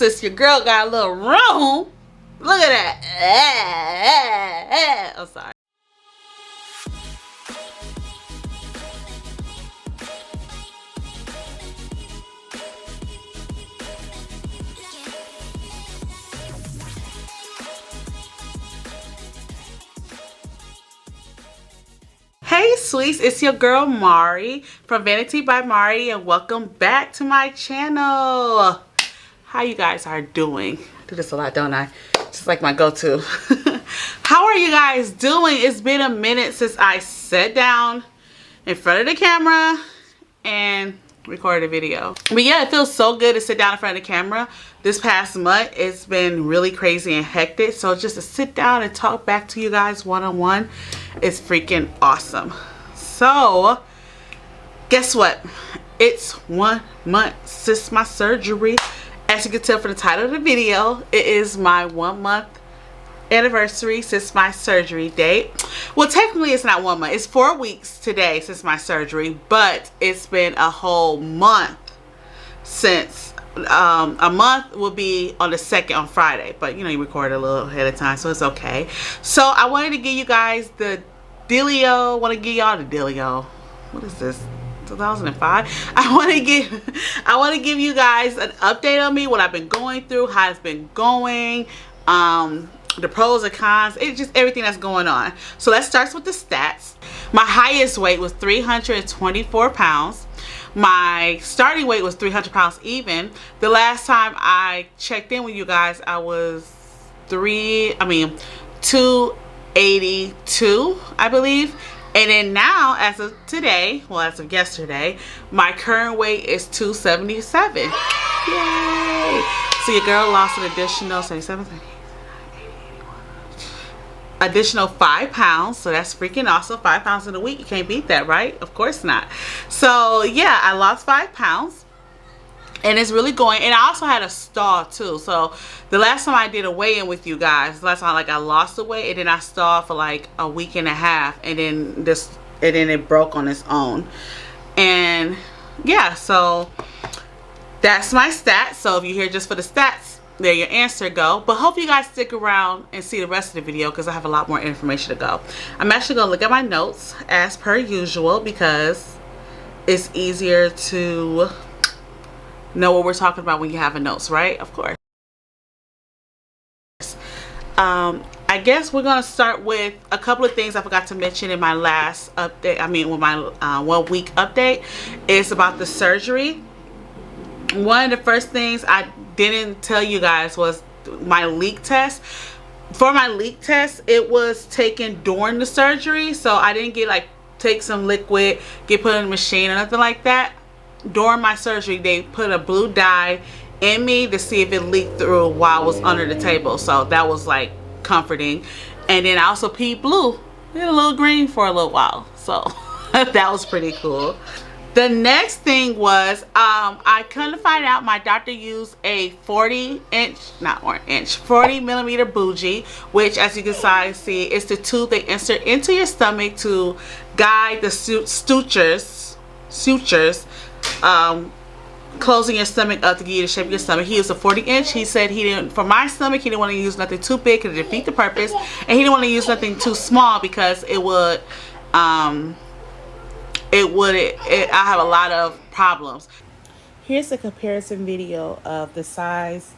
sis, your girl got a little room. Look at that. I'm sorry. Hey sweets, it's your girl Mari from Vanity by Mari, and welcome back to my channel. How you guys are doing? I do this a lot, don't I? Just like my go-to. How are you guys doing? It's been a minute since I sat down in front of the camera and recorded a video. But yeah, it feels so good to sit down in front of the camera. This past month, it's been really crazy and hectic. So just to sit down and talk back to you guys one-on-one is freaking awesome. So, guess what? It's 1 month since my surgery. As you can tell from the title of the video, it is my 1 month anniversary since my surgery date. Well, technically it's not 1 month. It's 4 weeks today since my surgery, but it's been a whole month since. A month will be on the 2nd on Friday, but you know, you record a little ahead of time, so it's okay. So I wanted to give you guys the dealio. Want to give y'all the dealio. What is this? 2005. I want to give you guys an update on me, what I've been going through, how it's been going, the pros and cons. It's just everything that's going on. So let's start with the stats. My highest weight was 324 pounds. My starting weight was 300 pounds even. The last time I checked in with you guys, I was 282, I believe. And then now, as of today, well, as of yesterday, my current weight is 277. Yay! So your girl lost an additional 77, additional 5 pounds. So that's freaking awesome. 5 pounds in a week. You can't beat that, right? Of course not. So yeah, I lost 5 pounds. And it's really going. And I also had a stall too. So the last time I did a weigh-in with you guys, last time I lost the weight, and then I stalled for like a week and a half, and then it broke on its own. And yeah, so that's my stats. So if you're here just for the stats, there your answer go. But hope you guys stick around and see the rest of the video, because I have a lot more information to go. I'm actually gonna look at my notes as per usual, because it's easier to know what we're talking about when you have a notes, right? Of course. I guess we're gonna start with a couple of things I forgot to mention in my last update. I mean, with my 1 week update, is about the surgery. One of the first things I didn't tell you guys was my leak test. For my leak test, it was taken during the surgery, so I didn't get take some liquid, get put in the machine or nothing like that. During my surgery, they put a blue dye in me to see if it leaked through while I was under the table, so that was like comforting. And then I also peed blue and a little green for a little while, so that was pretty cool. The next thing was I couldn't find out my doctor used a 40 millimeter bougie, which, as you can see, is the tube they insert into your stomach to guide the sutures, closing your stomach up to give you the shape of your stomach. He used a 40-inch. He said he didn't, for my stomach, he didn't want to use nothing too big because it defeat the purpose, and he didn't want to use nothing too small because it would I have a lot of problems. Here's a comparison video of the size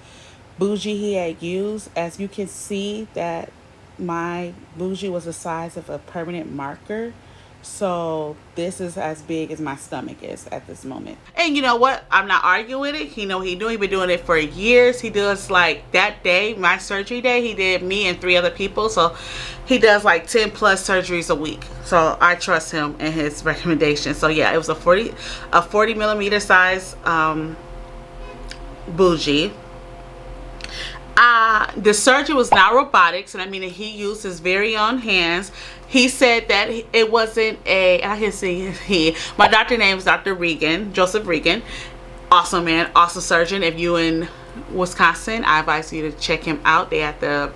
bougie he had used. As you can see, that my bougie was the size of a permanent marker. So this is as big as my stomach is at this moment. And you know what? I'm not arguing with it. He know he doing. He been doing it for years. He does, like, that day, my surgery day, he did me and 3 other people. So he does like 10 plus surgeries a week. So I trust him and his recommendations. So yeah, it was a 40 millimeter size bougie. The surgery was not robotics, and I mean he used his very own hands. He said that it wasn't I can see my doctor name is Dr. Regan, Joseph Regan. Awesome man, awesome surgeon. If you in Wisconsin, I advise you to check him out. They at the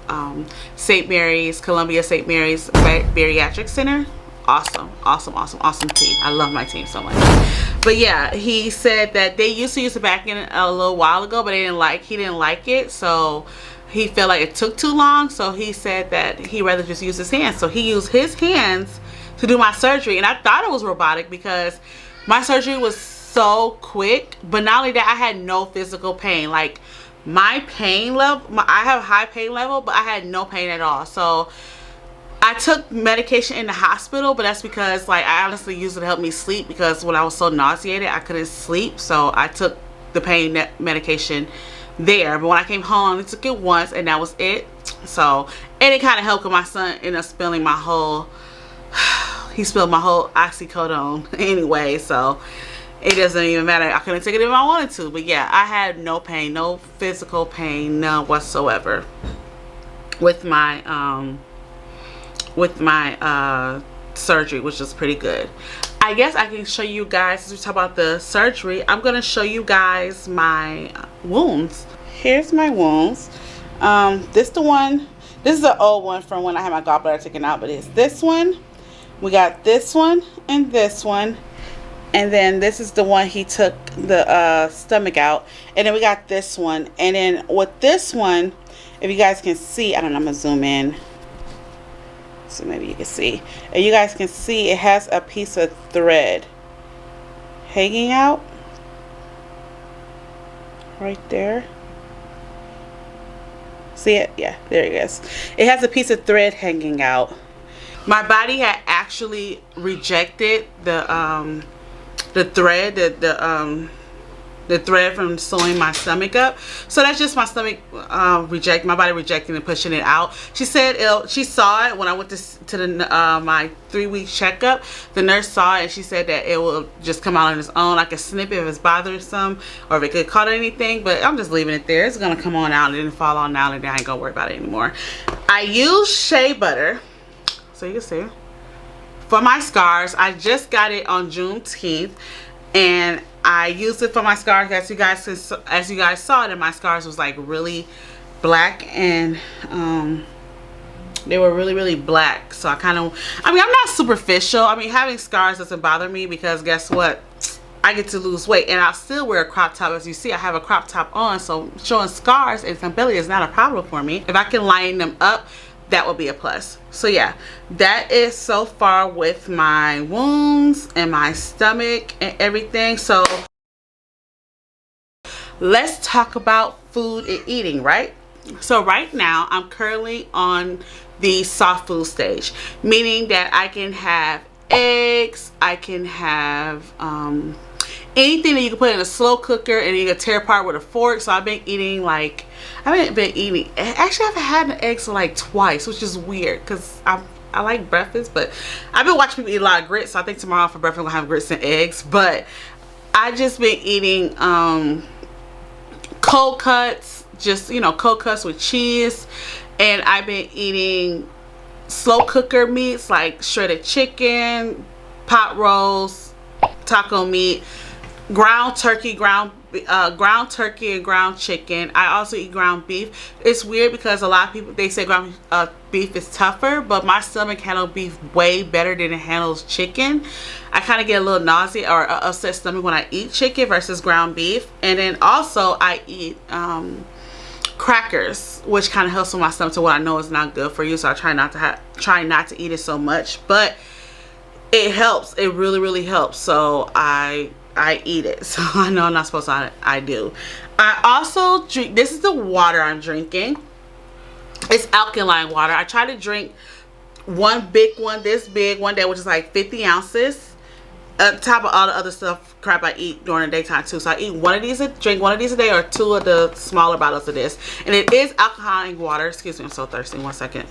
St. Mary's, Columbia St. Mary's Bariatric Center. Awesome team. I love my team so much. But yeah, he said that they used to use it back in a little while ago, but he didn't like it, so he felt like it took too long. So he said that he'd rather just use his hands. So he used his hands to do my surgery, and I thought it was robotic because my surgery was so quick. But not only that, I had no physical pain. Like my pain level, I have a high pain level, but I had no pain at all. So I took medication in the hospital, but that's because like I honestly used it to help me sleep, because when I was so nauseated I couldn't sleep. So I took the pain medication there, but when I came home I only took it once, and that was it. So, and it kind of helped, because my son ended up spilling my whole he spilled my whole oxycodone anyway, so it doesn't even matter. I couldn't take it if I wanted to. But yeah, I had no pain, no physical pain, none whatsoever with my surgery, which is pretty good. I guess I can show you guys, since we talk about the surgery, I'm gonna show you guys my wounds. Here's my wounds. This is the old one from when I had my gallbladder taken out, but it's this one. We got this one and this one, and then this is the one he took the stomach out, and then we got this one. And then with this one, if you guys can see, I don't know, I'm gonna zoom in so maybe you can see, and you guys can see it has a piece of thread hanging out right there. See it? Yeah, there it is. It has a piece of thread hanging out. My body had actually rejected the thread, the thread from sewing my stomach up. So that's just my stomach my body rejecting and pushing it out. She said she saw it when I went to the my 3-week checkup. The nurse saw it, and she said that it will just come out on its own. I could snip it if it's bothersome or if it could cut anything, but I'm just leaving it there. It's gonna come on out and then fall on out, and then I ain't gonna worry about it anymore. I use shea butter, so you can see, for my scars. I just got it on Juneteenth, and I used it for my scars. As you guys saw, that my scars was like really black, and they were really black. So I'm not superficial. I mean, having scars doesn't bother me, because guess what, I get to lose weight, and I still wear a crop top. As you see, I have a crop top on, so showing scars and some belly is not a problem for me. If I can line them up, that would be a plus. So yeah, that is so far with my wounds and my stomach and everything. So let's talk about food and eating, right? So right now I'm currently on the soft food stage, meaning that I can have eggs, I can have anything that you can put in a slow cooker and you can tear apart with a fork. So I've been eating like, I haven't been eating, actually I haven't had an egg like twice, which is weird because I like breakfast, but I've been watching people eat a lot of grits. So I think tomorrow for breakfast I'm gonna have grits and eggs. But I just been eating cold cuts, just, you know, cold cuts with cheese, and I've been eating slow cooker meats like shredded chicken, pot roast, taco meat, ground turkey and ground chicken. I also eat ground beef. It's weird because a lot of people, they say ground beef is tougher, but my stomach handles beef way better than it handles chicken. I kind of get a little nausea or upset stomach when I eat chicken versus ground beef. And then also I eat crackers, which kind of helps with my stomach, to what I know is not good for you. So I try not to eat it so much, but it helps. It really helps. So I eat it. So I know I'm not supposed to. I do. I also drink, this is the water I'm drinking. It's alkaline water. I try to drink one big one, this big one day, which is like 50 ounces, on top of all the other crap I eat during the daytime too. So I eat drink one of these a day, or 2 of the smaller bottles of this. And it is alkaline water. Excuse me, I'm so thirsty. 1 second.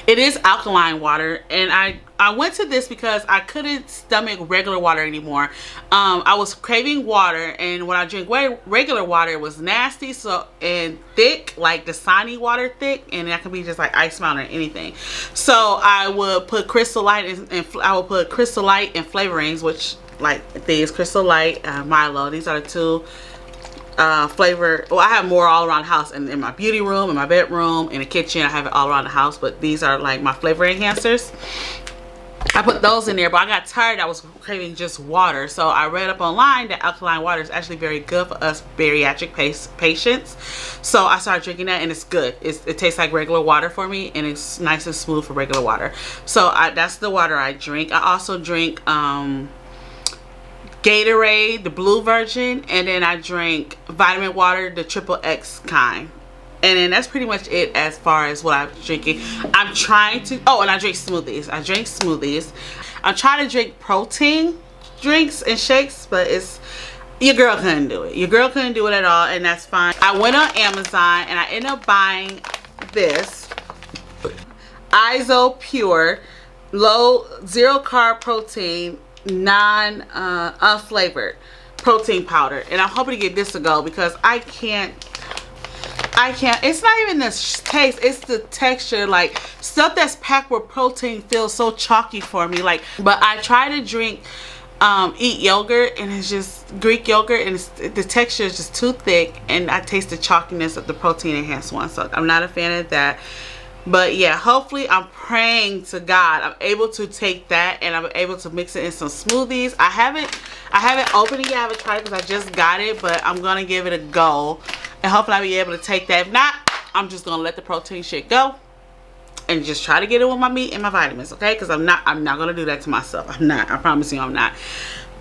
It is alkaline water, and I went to this because I couldn't stomach regular water anymore. I was craving water, and when I drink regular water, it was nasty, and thick, like Dasani water thick, and that could be just like Ice Mountain or anything. So I would put Crystal Light and I would put Crystal Light and flavorings, which like these Crystal Light, Milo. These are the 2 flavor. Well, I have more all around the house, and in my beauty room, in my bedroom, in the kitchen. I have it all around the house, but these are like my flavor enhancers. I put those in there, but I got tired. I was craving just water, so I read up online that alkaline water is actually very good for us bariatric patients. So I started drinking that, and it's good. It tastes like regular water for me, and it's nice and smooth for regular water. So that's the water I drink. I also drink Gatorade, the blue version, and then I drink vitamin water, the XXX kind. And then that's pretty much it as far as what I'm drinking. I'm trying to, oh, and I drink smoothies. I'm trying to drink protein drinks and shakes, but your girl couldn't do it. Your girl couldn't do it at all, and that's fine. I went on Amazon and I ended up buying this Iso Pure low zero carb protein unflavored protein powder, and I'm hoping to get this to go because I can't, it's not even the taste, it's the texture. Like, stuff that's packed with protein feels so chalky for me. Like, but I try to drink eat yogurt, and it's just Greek yogurt, and the texture is just too thick, and I taste the chalkiness of the protein enhanced one, so I'm not a fan of that. But yeah, hopefully, I'm praying to God I'm able to take that and I'm able to mix it in some smoothies. I haven't opened it yet. I haven't tried it because I just got it, but I'm gonna give it a go, and hopefully I'll be able to take that. If not, I'm just gonna let the protein shit go and just try to get it with my meat and my vitamins, okay? Because I'm not gonna do that to myself. I'm not. I promise you, I'm not.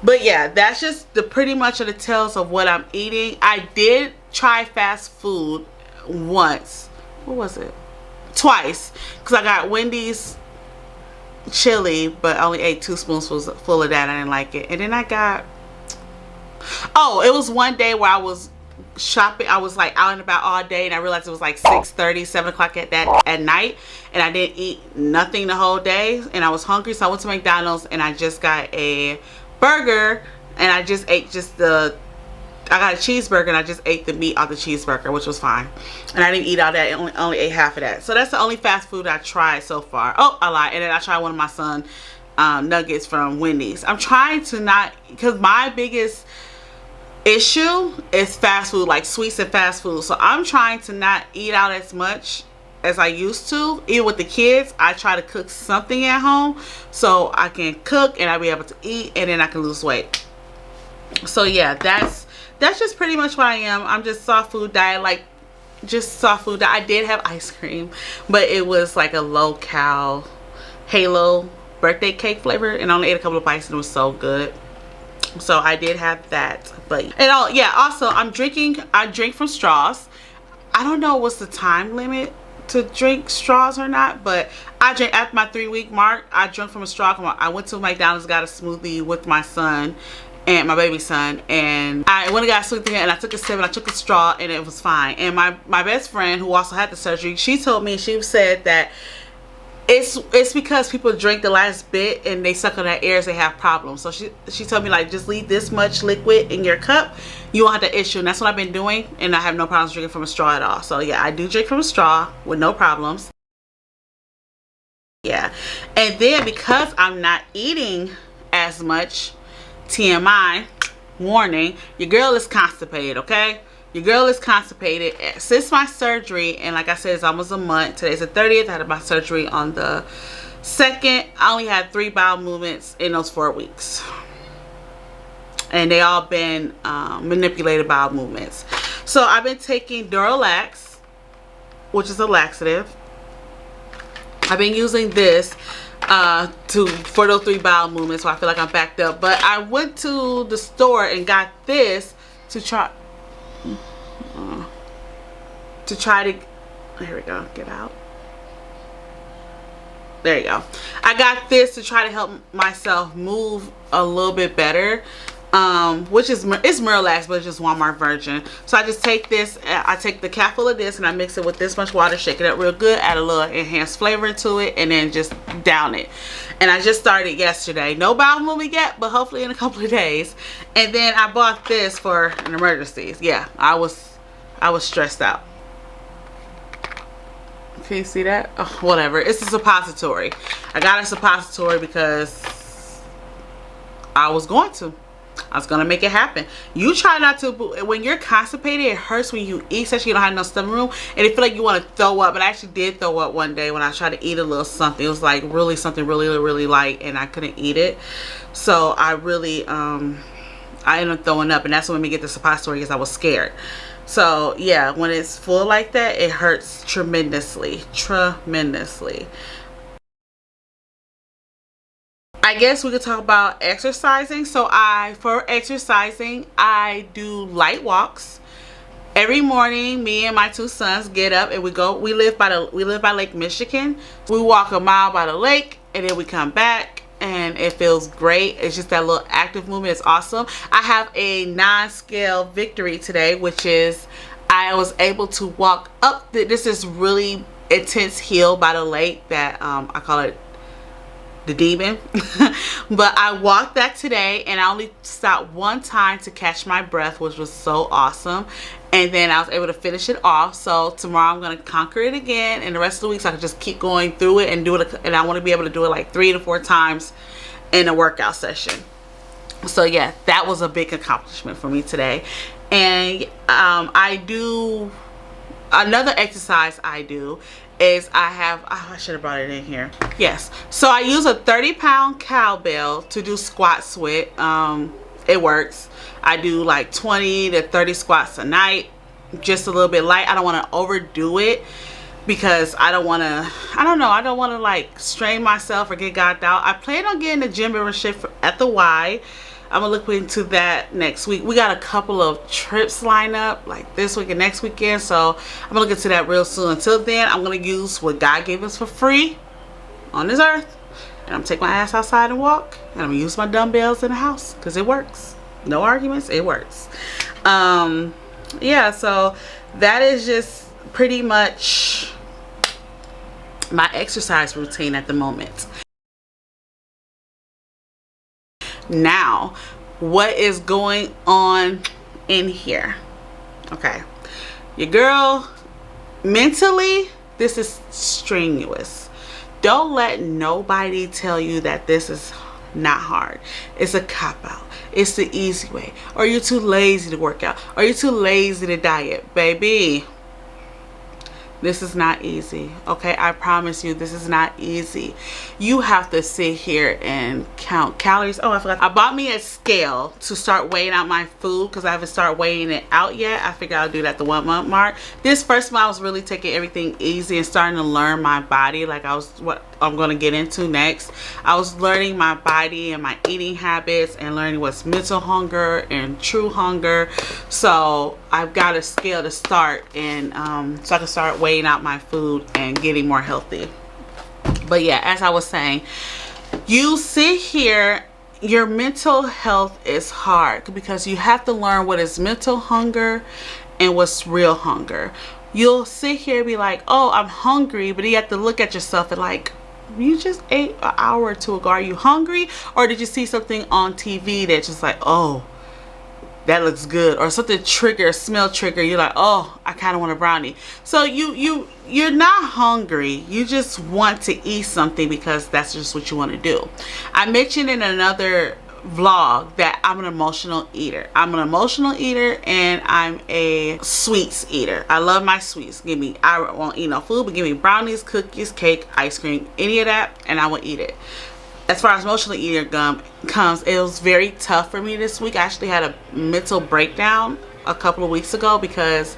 But yeah, that's just the pretty much of the tales of what I'm eating. I did try fast food once. What was it? Twice, because I got Wendy's chili, but I only ate 2 spoonfuls full of that. I didn't like it. And then I got, oh, it was one day where I was shopping. I was like out and about all day, and I realized it was like 6:30, 7 o'clock at night, and I didn't eat nothing the whole day, and I was hungry, so I went to McDonald's and I just got a burger, and I just ate I got a cheeseburger, and I just ate the meat off the cheeseburger, which was fine. And I didn't eat all that. I only ate half of that. So that's the only fast food I tried so far. Oh, I lied. And then I tried one of my son nuggets from Wendy's. I'm trying to not, because my biggest issue is fast food, like sweets and fast food. So I'm trying to not eat out as much as I used to. Even with the kids, I try to cook something at home so I can cook and I'll be able to eat, and then I can lose weight. So yeah, that's just pretty much what I am. I'm just soft food diet, like just soft food diet. I did have ice cream, but it was like a low-cal Halo birthday cake flavor, and I only ate a couple of bites and it was so good. So I did have that. But yeah, also I drink from straws. I don't know what's the time limit to drink straws or not, but I drank after my 3-week mark. I drank from a straw. I went to McDonald's, got a smoothie with my son and my baby son, and I went and got a smoothie, and I took a sip and I took a straw, and it was fine. And my best friend, who also had the surgery, she told me, she said that it's because people drink the last bit and they suck on that air, so they have problems. So she told me, like, just leave this much liquid in your cup, you won't have the issue. And that's what I've been doing, and I have no problems drinking from a straw at all. So yeah, I do drink from a straw with no problems. Yeah, and then because I'm not eating as much, TMI warning, your girl is constipated, okay? Your girl is constipated since my surgery, and like I said, it's almost a month. Today's the 30th. I had my surgery on the 2nd. I only had 3 bowel movements in those 4 weeks, and they all been manipulated bowel movements. So I've been taking Duralax, which is a laxative. I've been using this for those 3 bowel movements, so I feel like I'm backed up. But I went to the store and got this to try to here we go, get out, there you go. I got this to try to help myself move a little bit better, which is, it's Miralax, but it's just Walmart version. So I just take this, I take the cap full of this, and I mix it with this much water, shake it up real good, add a little enhanced flavor to it, and then just down it. And I just started yesterday. No bowel movement yet, but hopefully in a couple of days. And then I bought this for an emergency. Yeah, I was stressed out. Can you see that? Oh, whatever. It's a suppository. I got a suppository because I was going to. I was gonna make it happen. You try not to. When you're constipated, it hurts when you eat, especially you don't have no stomach room, and you feel like you want to throw up. But I actually did throw up one day when I tried to eat a little something. It was like really something really light, and I couldn't eat it. So I really I ended up throwing up, and that's when made me get the suppository because I was scared. So yeah, when it's full like that, it hurts tremendously. I guess we could talk about exercising. So for exercising, I do light walks. Every morning, me and my two sons get up and we live by Lake Michigan. We walk a mile by the lake and then we come back and it feels great. It's just that little active movement. It's awesome. I have a non-scale victory today, which is I was able to walk up this is really intense hill by the lake that I call it the demon. But I walked that today and I only stopped one time to catch my breath, which was so awesome, and then I was able to finish it off. So tomorrow I'm going to conquer it again, and the rest of the week so I can just keep going through it and do it, and I want to be able to do it like 3 to 4 times in a workout session. So yeah, that was a big accomplishment for me today. And I do another exercise I do is I should have brought it in here. Yes, so I use a 30-pound cowbell to do squats with. It works. I do like 20 to 30 squats a night, just a little bit light. I don't want to overdo it because I don't want to like strain myself or get gouged out. I plan on getting the gym membership at the Y. I'm gonna look into that next week. We got a couple of trips lined up like this week and next weekend, so I'm gonna look into that real soon. Until then, I'm gonna use what God gave us for free on this earth, and I'm gonna take my ass outside and walk, and I'm gonna use my dumbbells in the house because it works. No arguments, it works. Yeah, so that is just pretty much my exercise routine at the moment. Now, what is going on in here? Okay, your girl, mentally, this is strenuous. Don't let nobody tell you that this is not hard. It's a cop-out. It's the easy way. Or you're too lazy to work out. Or you're too lazy to diet. Baby, this is not easy. Okay, I promise you, this is not easy. You have to sit here and count calories. Oh, I forgot. I bought me a scale to start weighing out my food because I haven't started weighing it out yet. I figured I'll do that at the 1 month mark. This first month I was really taking everything easy and starting to learn my body, like what I'm going to get into next. I was learning my body and my eating habits and learning what's mental hunger and true hunger. So I've got a scale to start, and so I can start weighing out my food and getting more healthy. But yeah, as I was saying, you sit here, your mental health is hard because you have to learn what is mental hunger and what's real hunger. You'll sit here and be like, oh, I'm hungry, but you have to look at yourself and like, you just ate an hour or two ago. Are you hungry? Or did you see something on TV that's just like, oh, that looks good, or something trigger, smell trigger, you're like, oh, I kind of want a brownie. So you're not hungry, you just want to eat something because that's just what you want to do. I mentioned in another vlog that I'm an emotional eater. I'm an emotional eater and I'm a sweets eater. I love my sweets. I won't eat no food, but give me brownies, cookies, cake, ice cream, any of that, and I will eat it. As far as emotional eater comes, it was very tough for me this week. I actually had a mental breakdown a couple of weeks ago because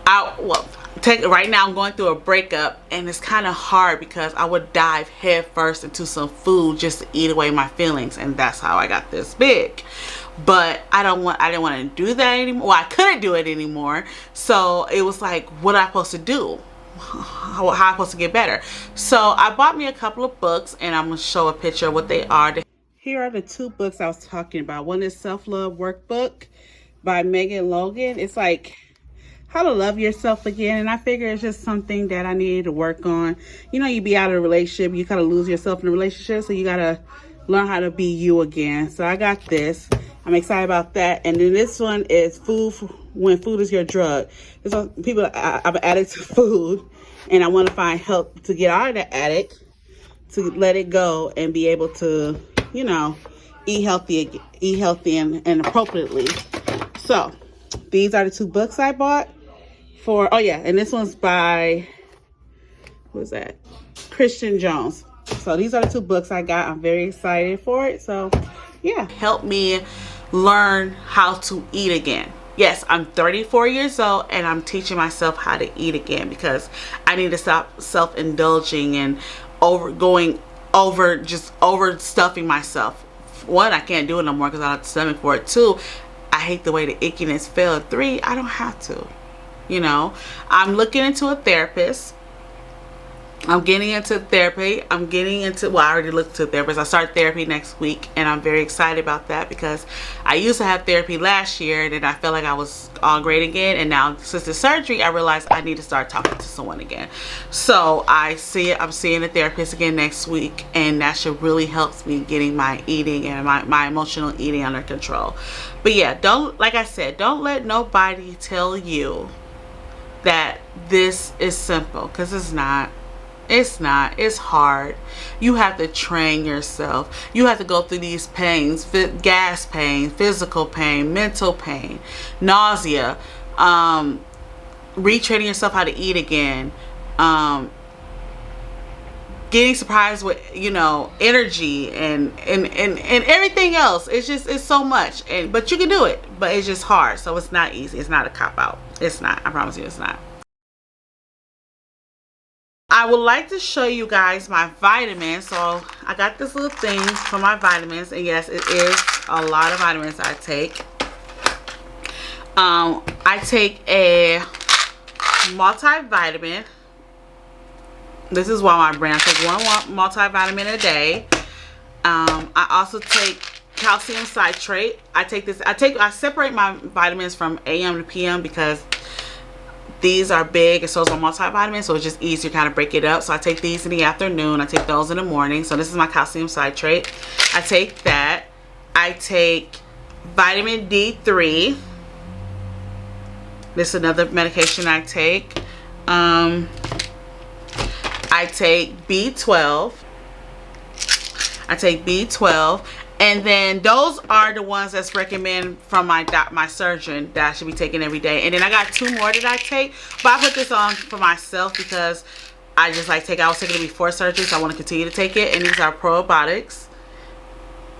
right now I'm going through a breakup, and it's kind of hard because I would dive head first into some food just to eat away my feelings, and that's how I got this big. But I didn't want to do that anymore. Well, I couldn't do it anymore. So it was like, what am I supposed to do? How am I supposed to get better? So I bought me a couple of books, and I'm going to show a picture of what they are. Here are the 2 books I was talking about. One is Self-Love Workbook by Megan Logan. It's like how to love yourself again, and I figure it's just something that I needed to work on. You know, you be out of a relationship, you kind of lose yourself in a relationship, so you got to learn how to be you again. So I got this. I'm excited about that. And then this one is When Food is Your Drug. This one, I'm an addict to food, and I want to find help to get out of the addict, to let it go and be able to, you know, eat healthy and appropriately. So these are the 2 books I bought for, oh yeah, and this one's by, who's that? Christian Jones. So these are the 2 books I got. I'm very excited for it. So yeah, help me learn how to eat again. Yes, I'm 34 years old and I'm teaching myself how to eat again because I need to stop self-indulging and overstuffing myself. 1, I can't do it no more because I don't have the stomach for it. 2, I hate the way the ickiness felt. 3, I don't have to. You know, I'm looking into a therapist. I'm getting into therapy. I already looked to a therapist. I start therapy next week and I'm very excited about that because I used to have therapy last year and then I felt like I was all great again, and now since the surgery I realized I need to start talking to someone again. So I'm seeing a therapist again next week, and that should really help me getting my eating and my emotional eating under control. But yeah, like I said, don't let nobody tell you that this is simple, because it's not. It's not. It's hard. You have to train yourself. You have to go through these pains, gas pain, physical pain, mental pain, nausea, retraining yourself how to eat again, getting surprised with, you know, energy and everything else. It's so much, but you can do it, but it's just hard. So it's not easy. It's not a cop out. It's not. I promise you, it's not. I would like to show you guys my vitamins. So I got this little thing for my vitamins, and yes, it is a lot of vitamins I take. I take a multivitamin. This is Walmart brand. I take one multivitamin a day. I also take calcium citrate. I separate my vitamins from AM to PM because these are big, and so is my multivitamin, so it's just easier to kind of break it up. So I take these in the afternoon. I take those in the morning. So this is my calcium citrate. I take that. I take vitamin D3. This is another medication I take. I take B12. I take B12. And then those are the ones that's recommended from my surgeon that I should be taking every day. And then I got 2 more that I take, but I put this on for myself because I just like I was taking it before surgery, so I want to continue to take it. And these are probiotics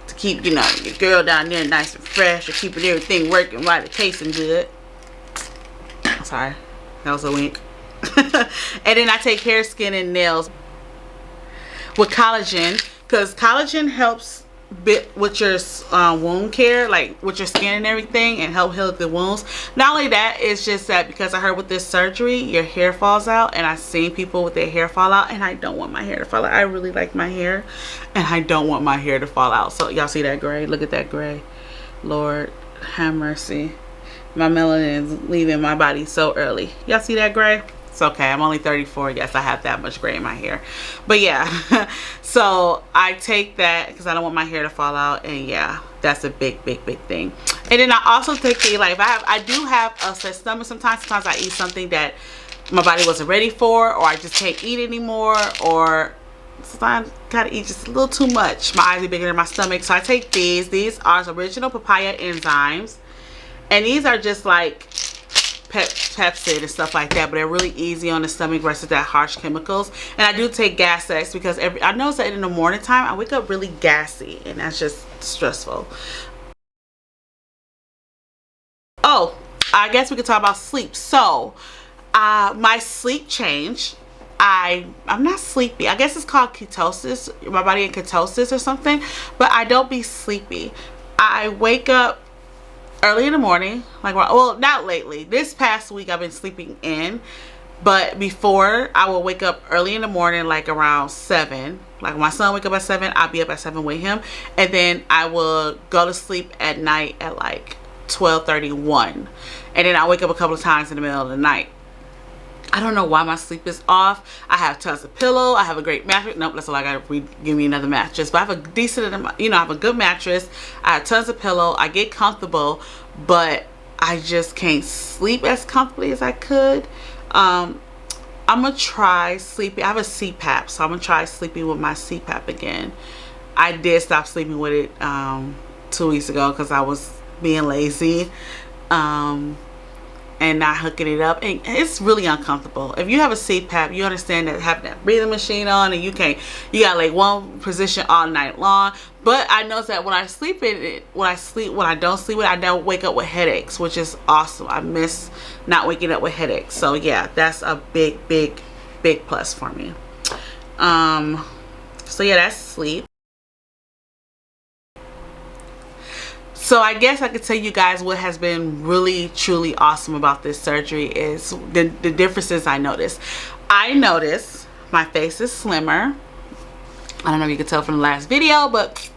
to keep, you know, your girl down there nice and fresh, or keeping everything working right, tasting good. Sorry, that was a wink. And then I take hair, skin, and nails with collagen, because collagen helps bit with your wound care, like with your skin and everything, and help heal the wounds. Not only that, it's just that because I heard with this surgery your hair falls out, and I've seen people with their hair fall out, and I don't want my hair to fall out. I really like my hair, and I don't want my hair to fall out. So y'all see that gray? Look at that gray. Lord have mercy, my melanin is leaving my body so early. Y'all see that gray? It's okay, I'm only 34. Yes, I have that much gray in my hair, but yeah. So I take that because I don't want my hair to fall out, and yeah, that's a big thing. And then I also take the, like, I do have a upset stomach sometimes. Sometimes I eat something that my body wasn't ready for, or I just can't eat anymore, or sometimes I gotta eat just a little too much. My eyes are bigger than my stomach, so I take these. These are original papaya enzymes, and these are just like Pepsid and stuff like that, but they're really easy on the stomach versus that harsh chemicals. And I do take Gas-X because I notice that in the morning time I wake up really gassy, and that's just stressful. Oh, I guess we could talk about sleep. So my sleep changed. I'm not sleepy. I guess it's called ketosis, my body in ketosis or something, but I don't be sleepy. I wake up early in the morning, like, well, not lately. This past week I've been sleeping in, but before I will wake up early in the morning, like around 7. Like when my son wake up at 7, I'll be up at 7 with him, and then I will go to sleep at night at like 12:31, and then I wake up a couple of times in the middle of the night. I don't know why my sleep is off. I have tons of pillow. I have a great mattress. Nope, that's all I got. Give me another mattress. But I have a decent, you know, I have a good mattress. I have tons of pillow. I get comfortable, but I just can't sleep as comfortably as I could. I'm gonna try sleeping. I have a CPAP, so I'm gonna try sleeping with my CPAP again. I did stop sleeping with it 2 weeks ago because I was being lazy and not hooking it up, and it's really uncomfortable. If you have a CPAP, you understand that having that breathing machine on, and you got like one position all night long. But I notice that when I sleep in it, when I don't sleep with it, I don't wake up with headaches, which is awesome. I miss not waking up with headaches. So yeah, that's a big plus for me. So yeah, that's sleep. So I guess I could tell you guys what has been really truly awesome about this surgery is the differences I noticed. I noticed my face is slimmer. I don't know if you can tell from the last video, but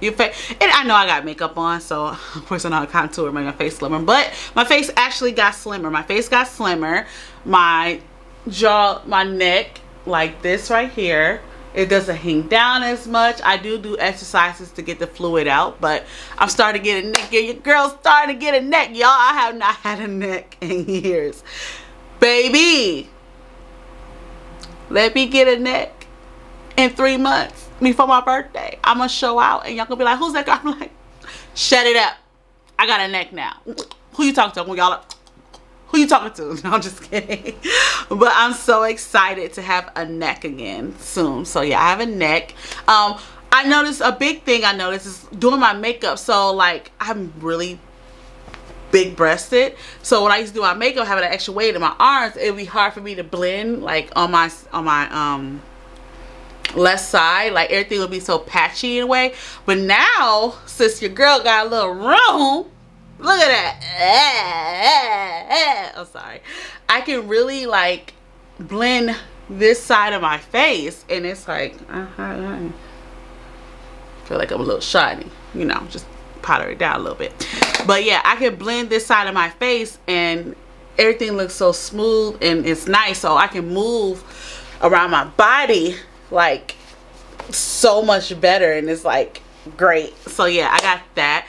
your face, and I know I got makeup on, so of course I know how to contour make my face slimmer, but my face actually got slimmer. My face got slimmer. My jaw, my neck, like this right here, it doesn't hang down as much. I do exercises to get the fluid out, but I'm starting to get a neck. Your girl's starting to get a neck, y'all. I have not had a neck in years. Baby, let me get a neck in 3 months before my birthday. I'm gonna show out and y'all gonna be like, who's that guy? I'm like, shut it up. I got a neck now. Who you talking to? Y'all, who you talking to? No, I'm just kidding. But I'm so excited to have a neck again soon. So yeah, I have a neck. I noticed a big thing I noticed is doing my makeup. So like I'm really big breasted. So when I used to do my makeup, having an extra weight in my arms, it would be hard for me to blend like on my left side. Like everything would be so patchy in a way. But now, since your girl got a little room, look at that. I'm sorry. I can really like blend this side of my face, and it's like I feel like I'm a little shiny, you know, just powder it down a little bit. But yeah, I can blend this side of my face and everything looks so smooth and it's nice, so I can move around my body like so much better, and it's like great. So yeah, I got that.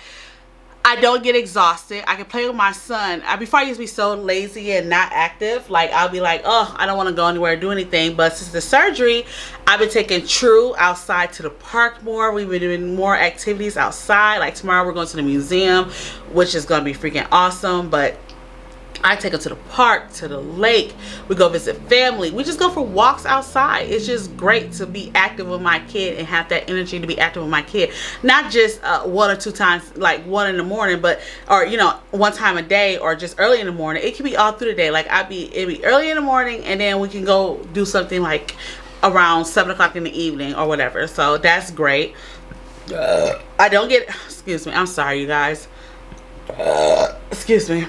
I don't get exhausted. I can play with my son. Before I used to be so lazy and not active. Like I'll be like, oh, I don't want to go anywhere or do anything. But since the surgery, I've been taking True outside to the park more. We've been doing more activities outside. Like tomorrow we're going to the museum, which is going to be freaking awesome. But I take her to the park, to the lake. We go visit family. We just go for walks outside. It's just great to be active with my kid and have that energy to be active with my kid. Not just 1 or 2 times, like 1 in the morning, but, or, you know, 1 time a day, or just early in the morning. It can be all through the day. Like it'd be early in the morning, and then we can go do something like around 7 o'clock in the evening or whatever. So that's great. I don't get, excuse me. I'm sorry, you guys. Excuse me.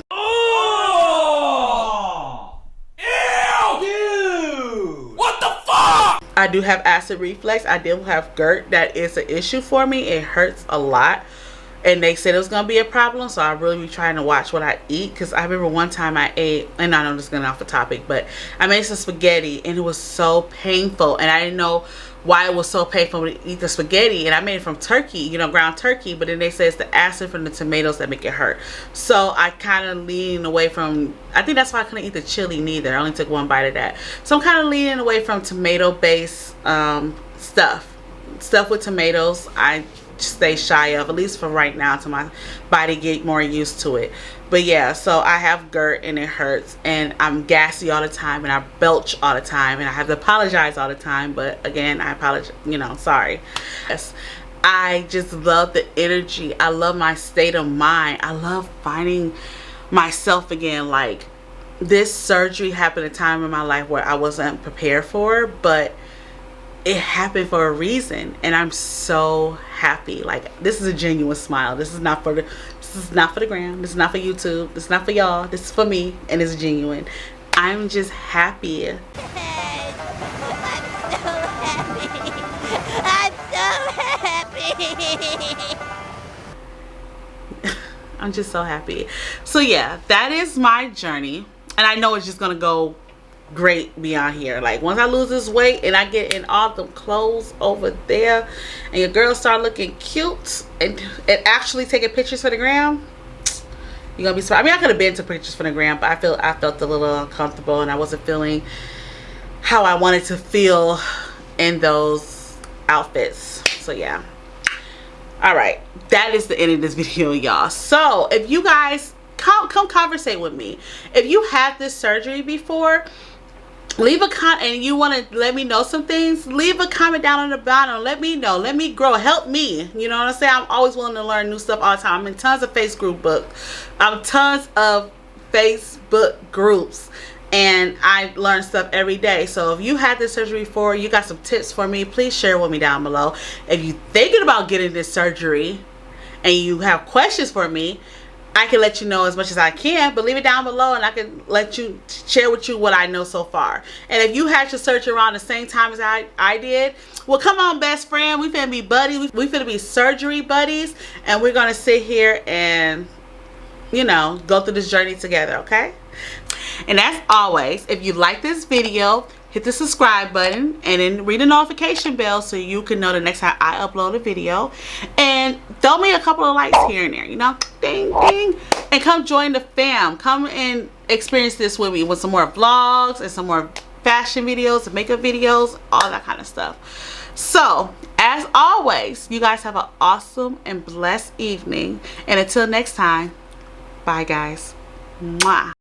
I do have acid reflux. I do have GERD. That is an issue for me. It hurts a lot, and they said it was gonna be a problem, so I really be trying to watch what I eat. Because I remember one time I ate, and I know I'm just getting off the topic, but I made some spaghetti and it was so painful, and I didn't know why it was so painful to eat the spaghetti. And I made it from turkey, you know, ground turkey, but then they say it's the acid from the tomatoes that make it hurt. So I kind of lean away from, I think that's why I couldn't eat the chili neither. I only took 1 bite of that. So I'm kind of leaning away from tomato based stuff with tomatoes. I stay shy of, at least for right now, till my body get more used to it. But yeah, so I have GERD and it hurts, and I'm gassy all the time, and I belch all the time, and I have to apologize all the time. But again, I apologize, you know, sorry. Yes, I just love the energy. I love my state of mind. I love finding myself again. Like this surgery happened at a time in my life where I wasn't prepared for, but it happened for a reason, and I'm so happy. Like this is a genuine smile. This is not for the gram. This is not for YouTube. This is not for y'all. This is for me, and it's genuine. I'm just happy. I'm so happy. I'm just so happy. So yeah, that is my journey, and I know it's just gonna go great beyond here. Like once I lose this weight and I get in all the clothes over there, and your girl start looking cute and actually taking pictures for the gram, you're gonna be surprised. I mean, I could have been to pictures for the gram, but I felt a little uncomfortable, and I wasn't feeling how I wanted to feel in those outfits. So yeah, All right, that is the end of this video, y'all. So if you guys come conversate with me, if you had this surgery before, leave a comment, and you want to let me know some things, leave a comment down on the bottom. Let me know, let me grow, help me. You know what I'm saying? I'm always willing to learn new stuff all the time. I'm in tons of Facebook groups, and I learn stuff every day. So if you had this surgery before, you got some tips for me, please share with me down below. If you're thinking about getting this surgery and you have questions for me, I can let you know as much as I can, but leave it down below and I can let you share with you what I know so far. And if you had your surgery around the same time as I did, well, come on, best friend, we finna be buddies, we finna be surgery buddies, and we're gonna sit here and, you know, go through this journey together, okay? And as always, if you like this video, hit the subscribe button and then ring the notification bell so you can know the next time I upload a video. And throw me a couple of likes here and there, you know, ding ding, and come join the fam. Come and experience this with me with some more vlogs and some more fashion videos and makeup videos, all that kind of stuff. So as always, you guys have an awesome and blessed evening, and until next time, bye guys. Mwah.